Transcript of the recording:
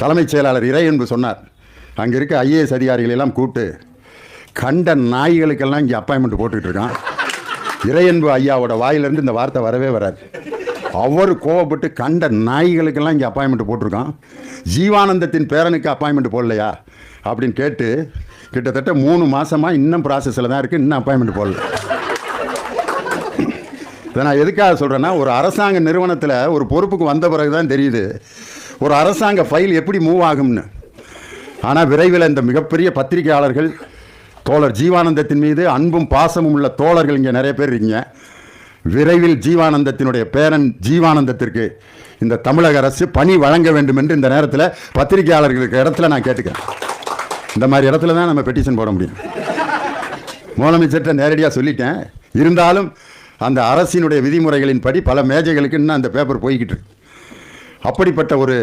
தலைமைச் செயலாளர் இறையன்பு சொன்னார், அங்கே இருக்க ஐஏஎஸ் அதிகாரிகள் எல்லாம் கூப்பிட்டு கண்ட நாய்களுக்கெல்லாம் இங்கே அப்பாயின்மெண்ட் போட்டுக்கிட்டு இருக்கான். இறையன்பு ஐயாவோட வாயிலிருந்து இந்த வார்த்தை வரவே வராது. அவர் கோவப்பட்டு கண்ட நாய்களுக்கெல்லாம் இங்கே அப்பாயின்மெண்ட் போட்டிருக்கான், ஜீவானந்தத்தின் பேரனுக்கு அப்பாயின்மெண்ட் போடலையா அப்படின்னு கேட்டு கிட்டத்தட்ட 3 மாதமாக இன்னும் ப்ராசஸில் தான் இருக்குது, இன்னும் அப்பாயின்மெண்ட் போடல. இதை நான் எதுக்காக சொல்கிறேன்னா, ஒரு அரசாங்க நிறுவனத்தில் ஒரு பொறுப்புக்கு வந்த பிறகு தான் தெரியுது ஒரு அரசாங்க ஃபைல் எப்படி மூவ் ஆகும்னு. ஆனால் விரைவில் இந்த மிகப்பெரிய பத்திரிகையாளர்கள், தோழர் ஜீவானந்தத்தின் மீது அன்பும் பாசமும் உள்ள தோழர்கள் இங்கே நிறைய பேர் இருக்கீங்க. விரைவில் ஜீவானந்தத்தினுடைய பேரன் ஜீவானந்தத்திற்கு இந்த தமிழக அரசு பணி வழங்க வேண்டும் என்று இந்த நேரத்தில் பத்திரிகையாளர்களுக்கு இடத்துல நான் கேட்டுக்கிறேன். இந்த மாதிரி இடத்துல தான் நம்ம பெட்டிஷன் போட முடியும். முதலமைச்சர்கிட்ட நேரடியாக சொல்லிட்டேன். இருந்தாலும் அந்த அரசினுடைய விதிமுறைகளின் படி பல மேஜைகளுக்கு இன்னும் அந்த பேப்பர் போய்கிட்டு இருக்கு. அப்படிப்பட்ட ஒரு